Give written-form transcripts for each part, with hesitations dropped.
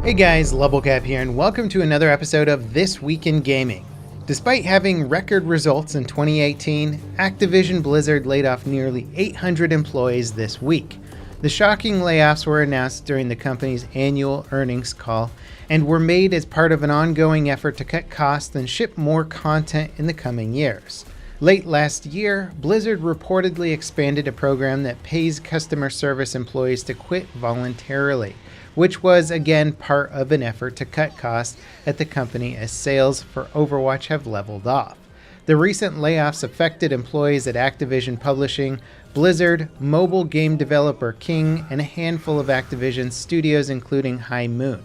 Hey guys, LevelCap here, and welcome to another episode of This Week in Gaming. Despite having record results in 2018, Activision Blizzard laid off nearly 800 employees this week. The shocking layoffs were announced during the company's annual earnings call and were made as part of an ongoing effort to cut costs and ship more content in the coming years. Late last year, Blizzard reportedly expanded a program that pays customer service employees to quit voluntarily, which was again part of an effort to cut costs at the company as sales for Overwatch have leveled off. The recent layoffs affected employees at Activision Publishing, Blizzard, mobile game developer King, and a handful of Activision studios including High Moon.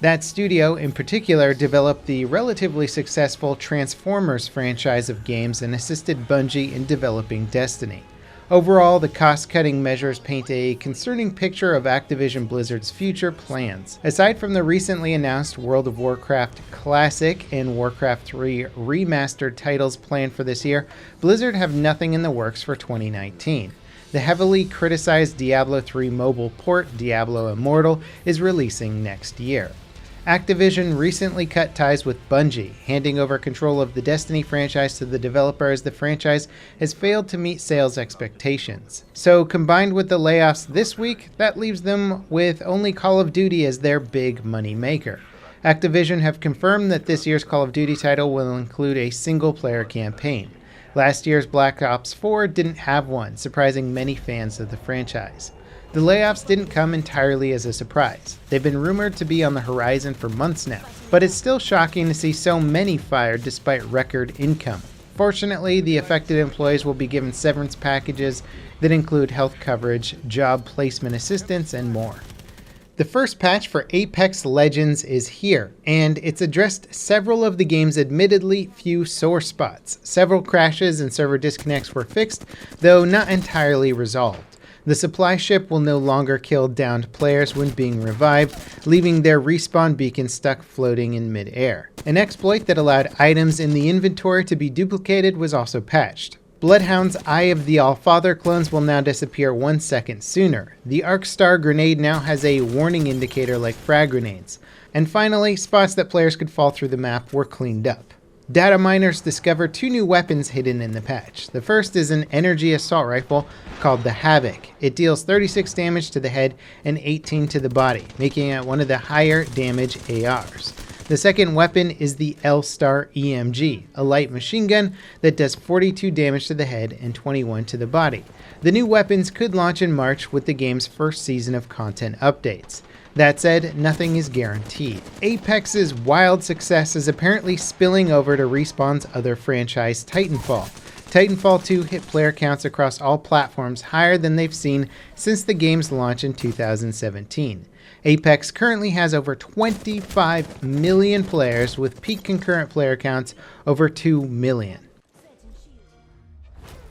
That studio, in particular, developed the relatively successful Transformers franchise of games and assisted Bungie in developing Destiny. Overall, the cost-cutting measures paint a concerning picture of Activision Blizzard's future plans. Aside from the recently announced World of Warcraft Classic and Warcraft 3 remastered titles planned for this year, Blizzard have nothing in the works for 2019. The heavily criticized Diablo 3 mobile port, Diablo Immortal, is releasing next year. Activision recently cut ties with Bungie, handing over control of the Destiny franchise to the developer as the franchise has failed to meet sales expectations. So combined with the layoffs this week, that leaves them with only Call of Duty as their big money maker. Activision have confirmed that this year's Call of Duty title will include a single-player campaign. Last year's Black Ops 4 didn't have one, surprising many fans of the franchise. The layoffs didn't come entirely as a surprise. They've been rumored to be on the horizon for months now, but it's still shocking to see so many fired despite record income. Fortunately, the affected employees will be given severance packages that include health coverage, job placement assistance, and more. The first patch for Apex Legends is here, and it's addressed several of the game's admittedly few sore spots. Several crashes and server disconnects were fixed, though not entirely resolved. The supply ship will no longer kill downed players when being revived, leaving their respawn beacon stuck floating in mid-air. An exploit that allowed items in the inventory to be duplicated was also patched. Bloodhound's Eye of the Allfather clones will now disappear 1 second sooner. The Arcstar grenade now has a warning indicator like frag grenades. And finally, spots that players could fall through the map were cleaned up. Data miners discovered 2 new weapons hidden in the patch. The first is an energy assault rifle called the Havoc. It deals 36 damage to the head and 18 to the body, making it one of the higher damage ARs. The second weapon is the L-Star EMG, a light machine gun that does 42 damage to the head and 21 to the body. The new weapons could launch in March with the game's first season of content updates. That said, nothing is guaranteed. Apex's wild success is apparently spilling over to Respawn's other franchise, Titanfall. Titanfall 2 hit player counts across all platforms higher than they've seen since the game's launch in 2017. Apex currently has over 25 million players with peak concurrent player counts over 2 million.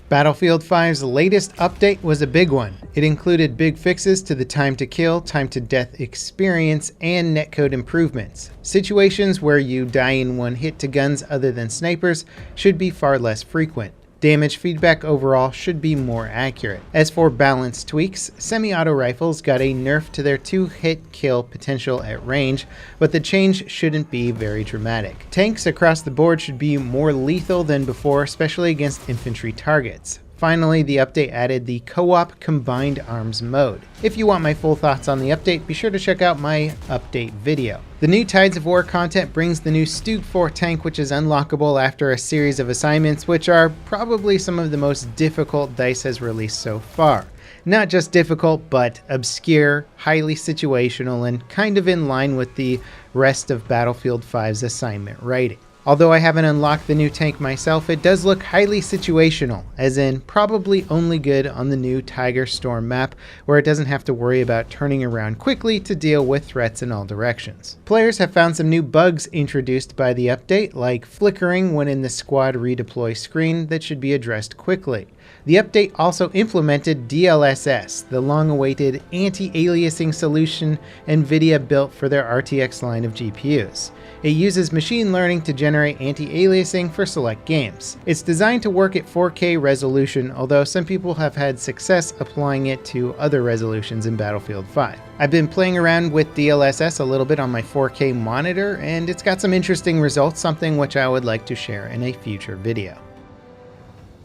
Battlefield 5's latest update was a big one. It included big fixes to the time to kill, time to death experience, and netcode improvements. Situations where you die in one hit to guns other than snipers should be far less frequent. Damage feedback overall should be more accurate. As for balance tweaks, semi-auto rifles got a nerf to their 2-hit kill potential at range, but the change shouldn't be very dramatic. Tanks across the board should be more lethal than before, especially against infantry targets. Finally, the update added the co-op combined arms mode. If you want my full thoughts on the update, be sure to check out my update video. The new Tides of War content brings the new Stug 4 tank, which is unlockable after a series of assignments, which are probably some of the most difficult DICE has released so far. Not just difficult, but obscure, highly situational, and kind of in line with the rest of Battlefield 5's assignment writing. Although I haven't unlocked the new tank myself, it does look highly situational, as in probably only good on the new Tiger Storm map, where it doesn't have to worry about turning around quickly to deal with threats in all directions. Players have found some new bugs introduced by the update, like flickering when in the squad redeploy screen that should be addressed quickly. The update also implemented DLSS, the long-awaited anti-aliasing solution NVIDIA built for their RTX line of GPUs. It uses machine learning to generate anti-aliasing for select games. It's designed to work at 4K resolution, although some people have had success applying it to other resolutions in Battlefield 5. I've been playing around with DLSS a little bit on my 4K monitor, and it's got some interesting results, something which I would like to share in a future video.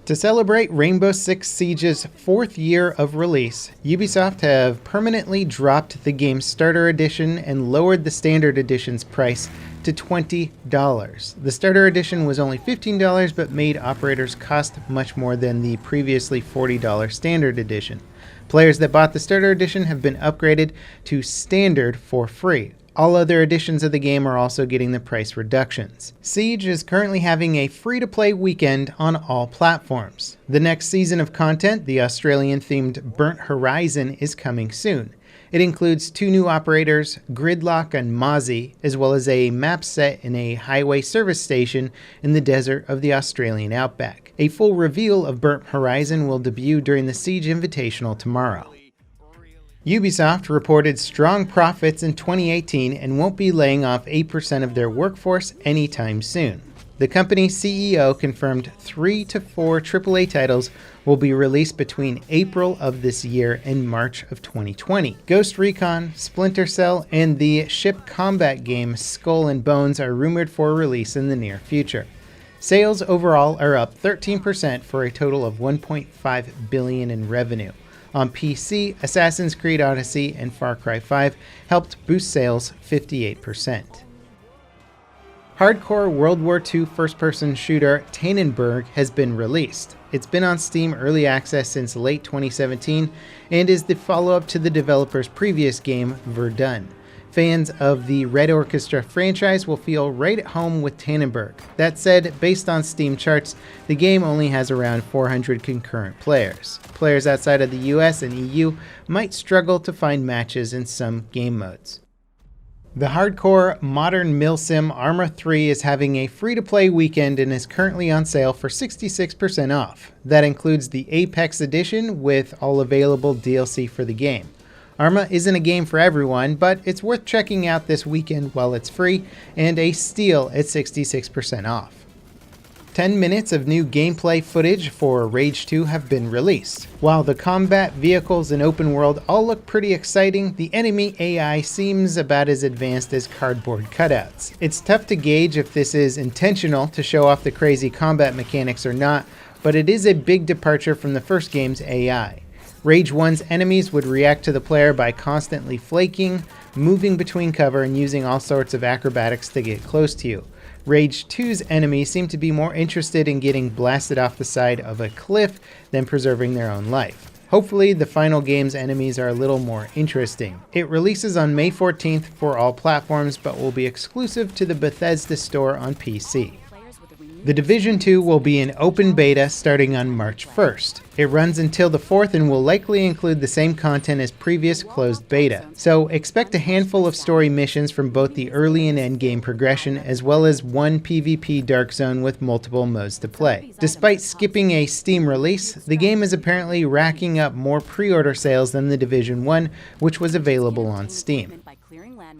To celebrate Rainbow Six Siege's 4th year of release, Ubisoft have permanently dropped the game's Starter Edition and lowered the Standard Edition's price to $20. The Starter Edition was only $15 but made operators cost much more than the previously $40 Standard Edition. Players that bought the Starter Edition have been upgraded to Standard for free. All other editions of the game are also getting the price reductions. Siege is currently having a free-to-play weekend on all platforms. The next season of content, the Australian-themed Burnt Horizon, is coming soon. It includes 2 new operators, Gridlock and Mozzie, as well as a map set in a highway service station in the desert of the Australian outback. A full reveal of Burnt Horizon will debut during the Siege Invitational tomorrow. Ubisoft reported strong profits in 2018 and won't be laying off 8% of their workforce anytime soon. The company's CEO confirmed 3 to 4 AAA titles will be released between April of this year and March of 2020. Ghost Recon, Splinter Cell, and the ship combat game Skull and Bones are rumored for release in the near future. Sales overall are up 13% for a total of $1.5 billion in revenue. On PC, Assassin's Creed Odyssey and Far Cry 5 helped boost sales 58%. Hardcore World War II first-person shooter TANNEBERG has been released. It's been on Steam Early Access since late 2017 and is the follow-up to the developer's previous game, Verdun. Fans of the Red Orchestra franchise will feel right at home with TANNEBERG. That said, based on Steam charts, the game only has around 400 concurrent players. Players outside of the US and EU might struggle to find matches in some game modes. The hardcore modern milsim ARMA 3 is having a free-to-play weekend and is currently on sale for 66% off. That includes the Apex Edition with all available DLC for the game. ARMA isn't a game for everyone, but it's worth checking out this weekend while it's free, and a steal at 66% off. 10 minutes of new gameplay footage for Rage 2 have been released. While the combat, vehicles, and open world all look pretty exciting, the enemy AI seems about as advanced as cardboard cutouts. It's tough to gauge if this is intentional to show off the crazy combat mechanics or not, but it is a big departure from the first game's AI. Rage 1's enemies would react to the player by constantly flaking, moving between cover, and using all sorts of acrobatics to get close to you. Rage 2's enemies seem to be more interested in getting blasted off the side of a cliff than preserving their own life. Hopefully, the final game's enemies are a little more interesting. It releases on May 14th for all platforms, but will be exclusive to the Bethesda store on PC. The Division 2 will be in open beta starting on March 1st. It runs until the 4th and will likely include the same content as previous closed beta. So expect a handful of story missions from both the early and end game progression, as well as one PvP dark zone with multiple modes to play. Despite skipping a Steam release, the game is apparently racking up more pre-order sales than the Division 1, which was available on Steam.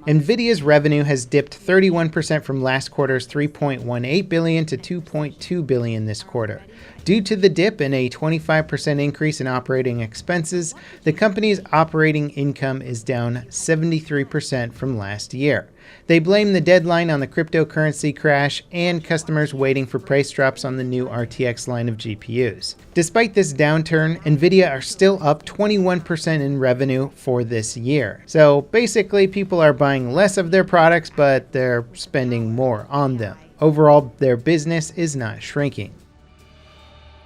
NVIDIA's revenue has dipped 31% from last quarter's $3.18 billion to $2.2 billion this quarter. Due to the dip and a 25% increase in operating expenses, the company's operating income is down 73% from last year. They blame the deadline on the cryptocurrency crash and customers waiting for price drops on the new RTX line of GPUs. Despite this downturn, NVIDIA are still up 21% in revenue for this year. So basically, people are buying less of their products, but they're spending more on them. Overall, their business is not shrinking.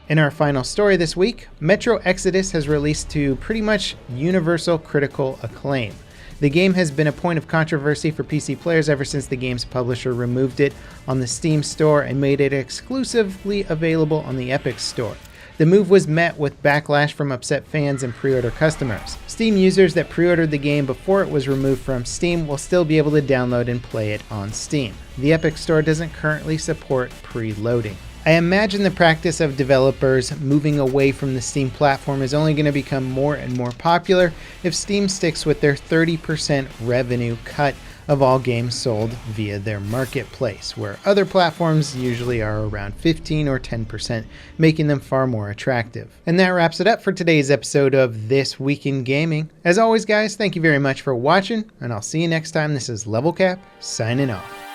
In our final story this week, Metro Exodus has released to pretty much universal critical acclaim. The game has been a point of controversy for PC players ever since the game's publisher removed it on the Steam store and made it exclusively available on the Epic Store. The move was met with backlash from upset fans and pre-order customers. Steam users that pre-ordered the game before it was removed from Steam will still be able to download and play it on Steam. The Epic Store doesn't currently support preloading. I imagine the practice of developers moving away from the Steam platform is only going to become more and more popular if Steam sticks with their 30% revenue cut of all games sold via their marketplace, where other platforms usually are around 15 or 10%, making them far more attractive. And that wraps it up for today's episode of This Week in Gaming. As always, guys, thank you very much for watching, and I'll see you next time. This is Level Cap, signing off.